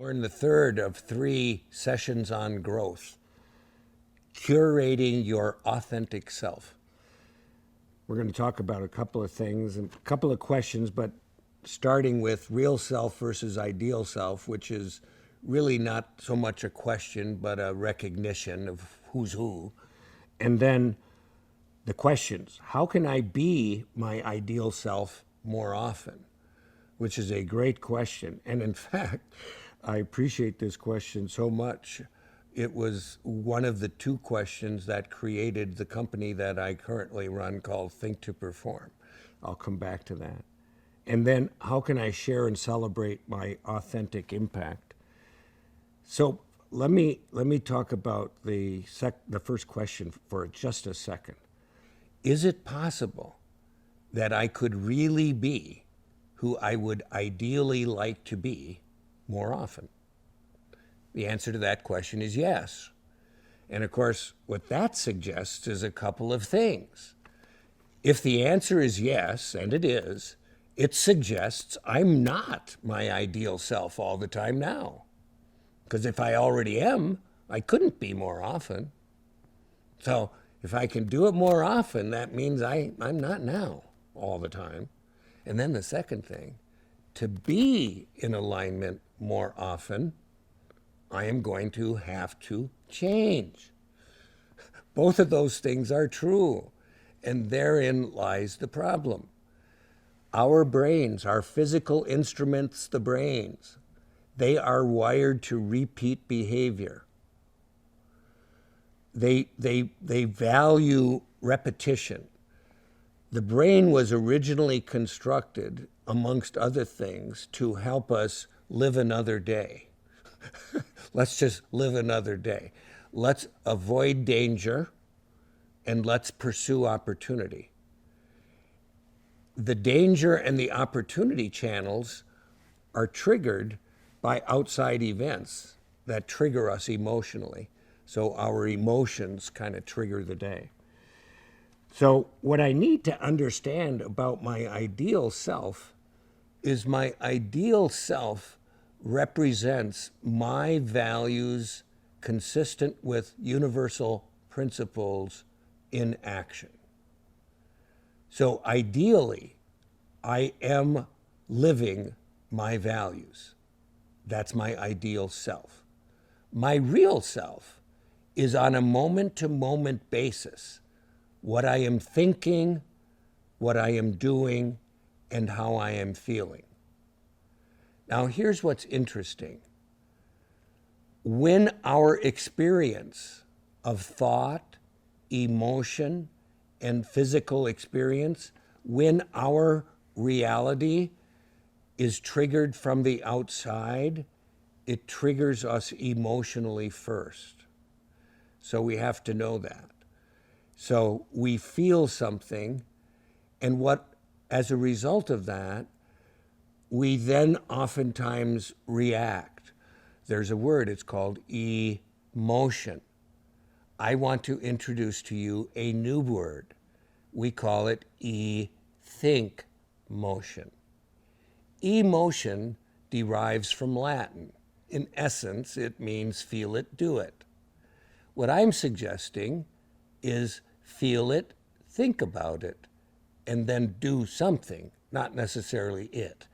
We're in the third of 3 sessions on growth, curating your authentic self. We're going to talk about a couple of things and a couple of questions, but starting with real self versus ideal self, which is really not so much a question, but a recognition of who's who. And then the questions: how can I be my ideal self more often? Which is a great question. And in fact, I appreciate this question so much. It was one of the 2 questions that created the company that I currently run called Think to Perform. I'll come back to that. And then, how can I share and celebrate my authentic impact? So let me talk about the first question for just a second. Is it possible that I could really be who I would ideally like to be more often? The answer to that question is yes. And of course, what that suggests is a couple of things. If the answer is yes, and it is, it suggests I'm not my ideal self all the time now. Because if I already am, I couldn't be more often. So if I can do it more often, that means I'm not now all the time. And then the second thing, to be in alignment more often, I am going to have to change. Both of those things are true, and therein lies the problem. Our brains, our physical instruments, the brains, they are wired to repeat behavior. They value repetition. The brain was originally constructed, amongst other things, to help us live another day. Let's just live another day. Let's avoid danger and let's pursue opportunity. The danger and the opportunity channels are triggered by outside events that trigger us emotionally. So our emotions kind of trigger the day. So what I need to understand about my ideal self is my ideal self represents my values consistent with universal principles in action. So ideally, I am living my values. That's my ideal self. My real self is on a moment-to-moment basis what I am thinking, what I am doing, and how I am feeling. Now, here's what's interesting. When our experience of thought, emotion, and physical experience, when our reality is triggered from the outside, it triggers us emotionally first. So we have to know that. So we feel something, and as a result of that, we then oftentimes react. There's a word, it's called emotion. I want to introduce to you a new word. We call it think motion. Emotion derives from Latin. In essence, it means feel it, do it. What I'm suggesting is feel it, think about it, and then do something, not necessarily it.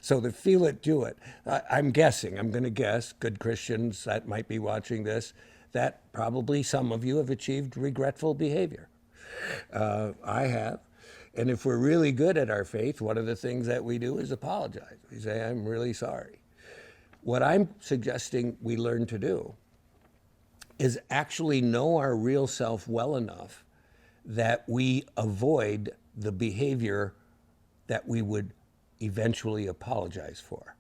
So the feel it, do it. I'm going to guess, good Christians that might be watching this, that probably some of you have achieved regretful behavior. I have. And if we're really good at our faith, one of the things that we do is apologize. We say, I'm really sorry. What I'm suggesting we learn to do is actually know our real self well enough that we avoid the behavior that we would eventually apologize for.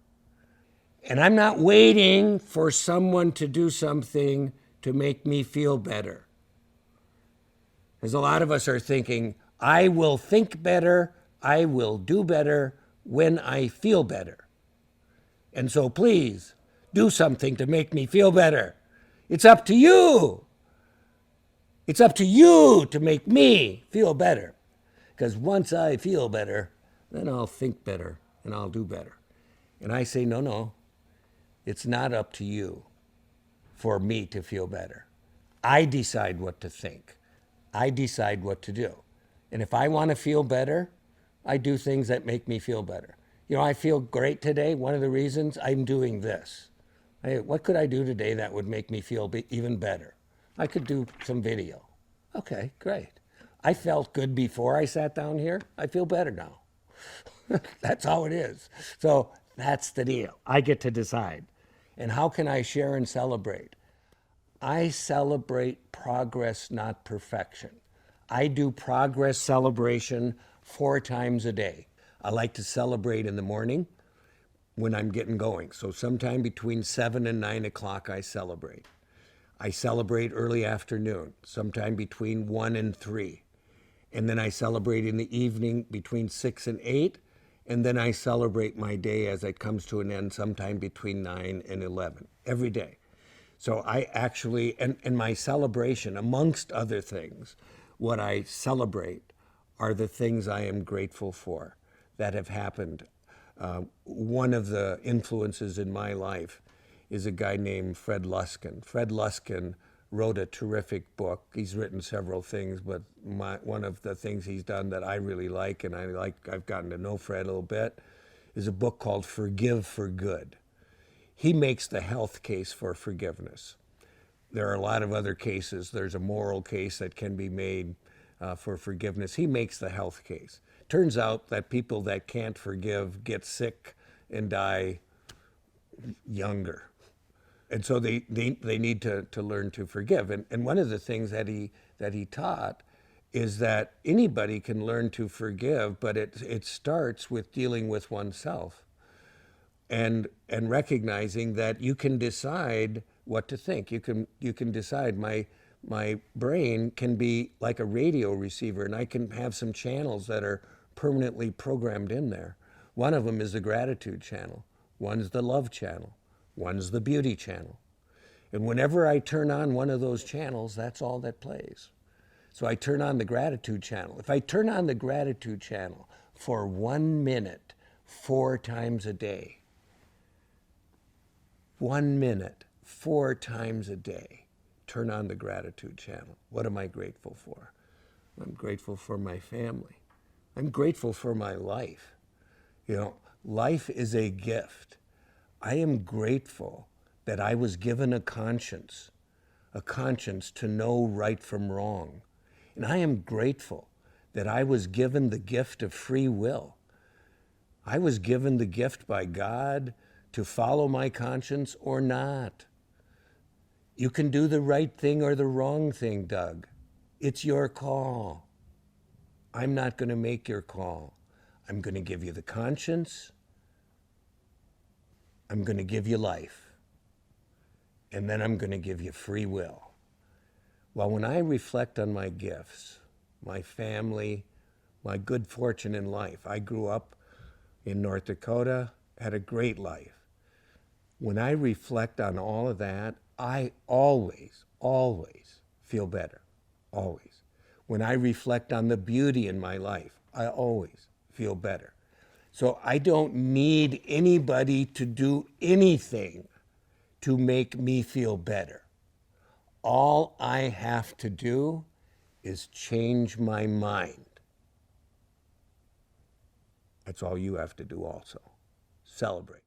And I'm not waiting for someone to do something to make me feel better. Because a lot of us are thinking, I will think better, I will do better when I feel better. And so please, do something to make me feel better. It's up to you. It's up to you to make me feel better. Because once I feel better, then I'll think better and I'll do better. And I say, no, It's not up to you for me to feel better. I decide what to think. I decide what to do. And if I want to feel better, I do things that make me feel better. You know, I feel great today. One of the reasons I'm doing this. What could I do today that would make me feel even better? I could do some video. Okay, great. I felt good before I sat down here. I feel better now. That's how it is. So that's the deal. I get to decide. And how can I share and celebrate? I celebrate progress, not perfection. I do progress celebration 4 times a day. I like to celebrate in the morning when I'm getting going. So sometime between 7 and 9 o'clock, I celebrate. I celebrate early afternoon, sometime between 1 and 3. And then I celebrate in the evening between 6 and 8. And then I celebrate my day as it comes to an end sometime between 9 and 11, every day. So I actually, and my celebration, amongst other things, what I celebrate are the things I am grateful for that have happened. One of the influences in my life is a guy named Fred Luskin. Fred Luskin wrote a terrific book. He's written several things, but one of the things he's done that I really like, and I've gotten to know Fred a little bit, is a book called Forgive for Good. He makes the health case for forgiveness. There are a lot of other cases. There's a moral case that can be made for forgiveness. He makes the health case. Turns out that people that can't forgive get sick and die younger. And so they need to learn to forgive. And one of the things that he taught is that anybody can learn to forgive, but it starts with dealing with oneself and recognizing that you can decide what to think. You can decide. My brain can be like a radio receiver, and I can have some channels that are permanently programmed in there. One of them is the gratitude channel. One's the love channel. One's the beauty channel. And whenever I turn on one of those channels, that's all that plays. So I turn on the gratitude channel. If I turn on the gratitude channel for 1 minute, 4 times a day, 1 minute, 4 times a day, turn on the gratitude channel. What am I grateful for? I'm grateful for my family. I'm grateful for my life. You know, life is a gift. I am grateful that I was given a conscience to know right from wrong. And I am grateful that I was given the gift of free will. I was given the gift by God to follow my conscience or not. You can do the right thing or the wrong thing, Doug. It's your call. I'm not going to make your call. I'm going to give you the conscience. I'm going to give you life. And then I'm going to give you free will. Well, when I reflect on my gifts, my family, my good fortune in life, I grew up in North Dakota, had a great life. When I reflect on all of that, I always feel better, always. When I reflect on the beauty in my life, I always feel better. So I don't need anybody to do anything to make me feel better. All I have to do is change my mind. That's all you have to do also. Celebrate.